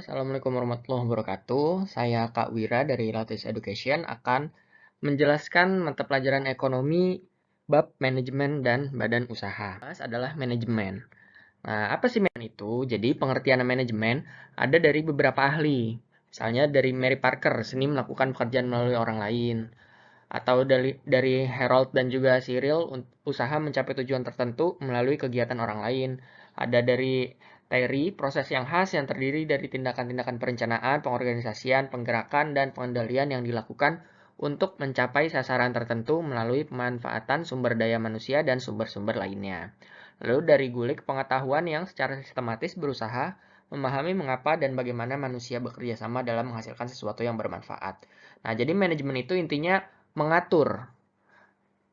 Assalamualaikum warahmatullahi wabarakatuh. Saya Kak Wira dari Latis Education akan menjelaskan mata pelajaran ekonomi bab manajemen dan badan usaha. Adalah manajemen. Nah, apa sih manajemen itu? Jadi, pengertian manajemen ada dari beberapa ahli. Misalnya dari Mary Parker, seni melakukan pekerjaan melalui orang lain. Atau dari Harold dan juga Cyril, usaha mencapai tujuan tertentu melalui kegiatan orang lain. Ada dari Terry, proses yang khas yang terdiri dari tindakan-tindakan perencanaan, pengorganisasian, penggerakan, dan pengendalian yang dilakukan untuk mencapai sasaran tertentu melalui pemanfaatan sumber daya manusia dan sumber-sumber lainnya. Lalu dari Gulik, pengetahuan yang secara sistematis berusaha memahami mengapa dan bagaimana manusia bekerja sama dalam menghasilkan sesuatu yang bermanfaat. Nah, jadi manajemen itu intinya mengatur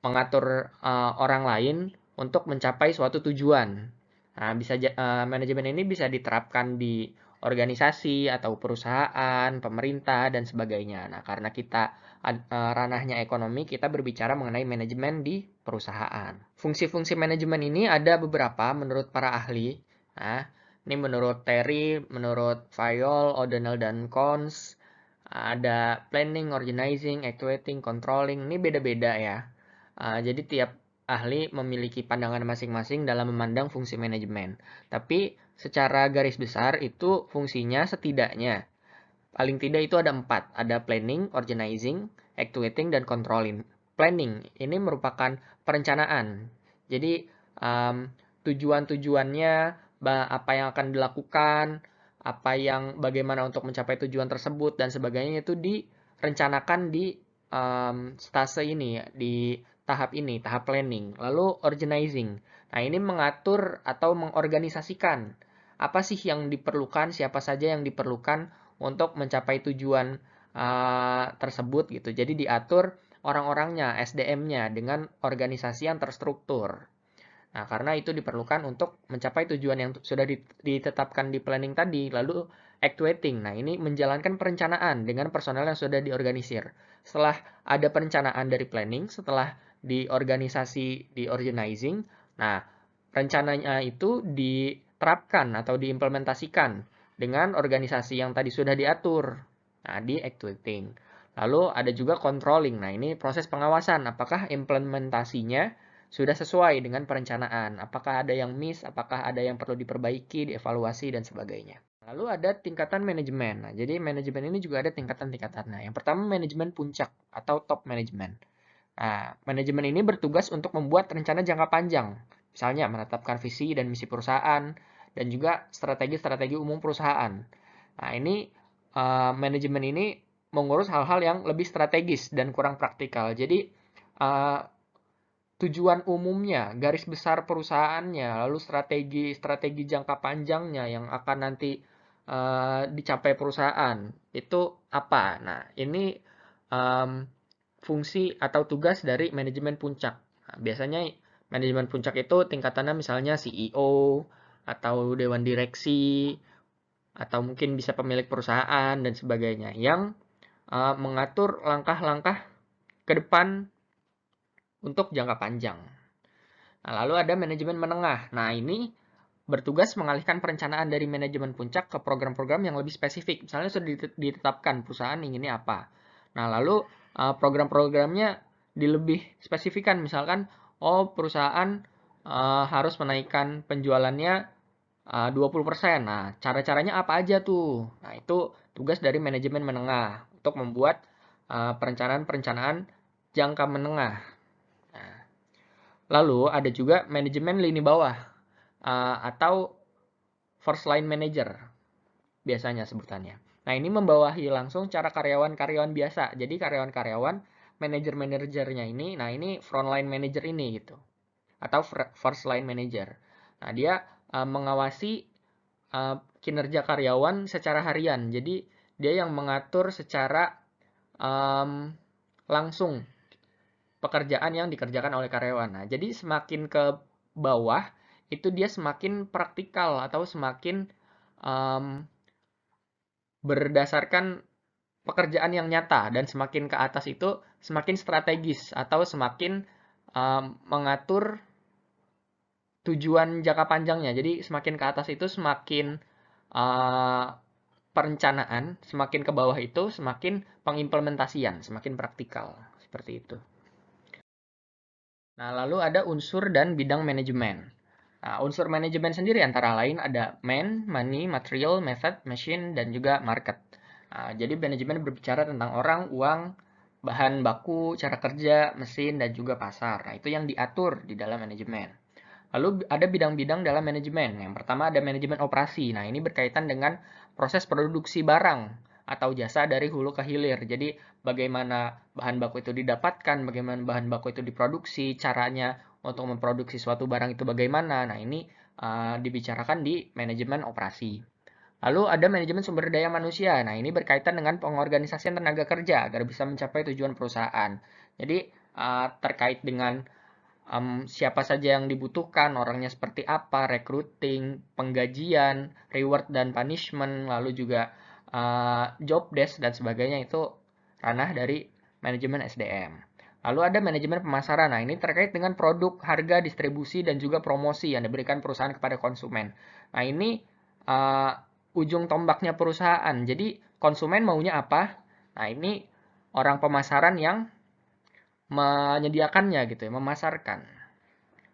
mengatur orang lain untuk mencapai suatu tujuan. Nah, manajemen ini bisa diterapkan di organisasi atau perusahaan, pemerintah dan sebagainya. Nah, karena kita ranahnya ekonomi, kita berbicara mengenai manajemen di perusahaan. Fungsi-fungsi manajemen ini ada beberapa menurut para ahli. Nah, ini menurut Terry, menurut Fayol, O'Donnell dan Cons, ada planning, organizing, actuating, controlling. Ini beda-beda ya. Jadi tiap ahli memiliki pandangan masing-masing dalam memandang fungsi manajemen. Tapi secara garis besar itu fungsinya setidaknya paling tidak itu ada 4. Ada planning, organizing, actuating, dan controlling. Planning ini merupakan perencanaan. Jadi tujuan-tujuannya, apa yang akan dilakukan, bagaimana untuk mencapai tujuan tersebut dan sebagainya itu direncanakan di stase ini, di tahap ini, tahap planning. Lalu organizing. Nah, ini mengatur atau mengorganisasikan apa sih yang diperlukan, siapa saja yang diperlukan untuk mencapai tujuan tersebut gitu. Jadi diatur orang-orangnya, SDM-nya dengan organisasi yang terstruktur. Nah, karena itu diperlukan untuk mencapai tujuan yang sudah ditetapkan di planning tadi, lalu actuating. Nah, ini menjalankan perencanaan dengan personel yang sudah diorganisir. Setelah ada perencanaan dari planning, setelah di organisasi, di organizing, nah, rencananya itu diterapkan atau diimplementasikan dengan organisasi yang tadi sudah diatur. Nah, di actuating. Lalu ada juga controlling. Nah, ini proses pengawasan. Apakah implementasinya sudah sesuai dengan perencanaan. Apakah ada yang miss, apakah ada yang perlu diperbaiki, dievaluasi, dan sebagainya. Lalu ada tingkatan manajemen. Nah, jadi manajemen ini juga ada tingkatan-tingkatannya. Yang pertama manajemen puncak atau top management. Nah, manajemen ini bertugas untuk membuat rencana jangka panjang. Misalnya menetapkan visi dan misi perusahaan dan juga strategi-strategi umum perusahaan. Nah, ini manajemen ini mengurus hal-hal yang lebih strategis dan kurang praktikal. Jadi tujuan umumnya, garis besar perusahaannya, lalu strategi jangka panjangnya yang akan nanti dicapai perusahaan itu apa? Nah, ini fungsi atau tugas dari manajemen puncak. Nah, biasanya manajemen puncak itu tingkatannya misalnya CEO atau dewan direksi atau mungkin bisa pemilik perusahaan dan sebagainya yang mengatur langkah-langkah ke depan untuk jangka panjang. Nah, lalu ada manajemen menengah. Nah, ini bertugas mengalihkan perencanaan dari manajemen puncak ke program-program yang lebih spesifik. Misalnya sudah ditetapkan perusahaan inginnya apa. Nah, lalu program-programnya dilebih spesifikan. Misalkan, perusahaan harus menaikkan penjualannya 20%. Nah, cara-caranya apa aja tuh? Nah, itu tugas dari manajemen menengah untuk membuat perencanaan-perencanaan jangka menengah. Nah, lalu ada juga manajemen lini bawah atau first line manager biasanya sebutannya. Nah, ini membawahi langsung cara karyawan-karyawan biasa. Jadi karyawan-karyawan manajer-manajernya ini, nah ini front line manager ini gitu. Atau first line manager. Nah, dia mengawasi kinerja karyawan secara harian. Jadi dia yang mengatur secara langsung pekerjaan yang dikerjakan oleh karyawan. Nah, jadi semakin ke bawah itu dia semakin praktikal atau semakin berdasarkan pekerjaan yang nyata dan semakin ke atas itu semakin strategis atau semakin mengatur tujuan jangka panjangnya. Jadi semakin ke atas itu semakin uh, perencanaan, semakin ke bawah itu semakin pengimplementasian, semakin praktikal. Seperti itu. Nah, lalu ada unsur dan bidang manajemen. Nah, unsur manajemen sendiri antara lain ada man, money, material, method, machine, dan juga market. Nah, jadi manajemen berbicara tentang orang, uang, bahan baku, cara kerja, mesin, dan juga pasar. Nah, itu yang diatur di dalam manajemen. Lalu ada bidang-bidang dalam manajemen. Yang pertama ada manajemen operasi. Nah, ini berkaitan dengan proses produksi barang atau jasa dari hulu ke hilir. Jadi, bagaimana bahan baku itu didapatkan, bagaimana bahan baku itu diproduksi, caranya untuk memproduksi suatu barang itu bagaimana. Nah, ini dibicarakan di manajemen operasi. Lalu ada manajemen sumber daya manusia. Nah, ini berkaitan dengan pengorganisasian tenaga kerja agar bisa mencapai tujuan perusahaan. Jadi, terkait dengan siapa saja yang dibutuhkan, orangnya seperti apa, recruiting, penggajian, reward dan punishment, lalu juga job desk dan sebagainya itu ranah dari manajemen SDM. Lalu ada manajemen pemasaran. Nah, ini terkait dengan produk, harga, distribusi, dan juga promosi yang diberikan perusahaan kepada konsumen. Nah, ini ujung tombaknya perusahaan. Jadi, konsumen maunya apa? Nah, ini orang pemasaran yang menyediakannya gitu ya, memasarkan.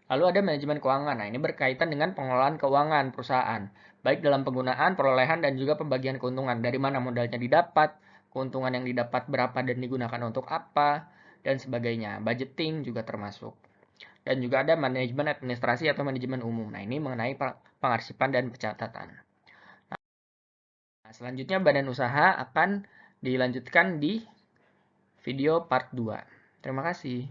Lalu ada manajemen keuangan. Nah, ini berkaitan dengan pengelolaan keuangan perusahaan, baik dalam penggunaan, perolehan, dan juga pembagian keuntungan. Dari mana modalnya didapat, keuntungan yang didapat berapa dan digunakan untuk apa, dan sebagainya. Budgeting juga termasuk. Dan juga ada manajemen administrasi atau manajemen umum. Nah, ini mengenai pengarsipan dan pencatatan. Nah, selanjutnya badan usaha akan dilanjutkan di video part 2. Terima kasih.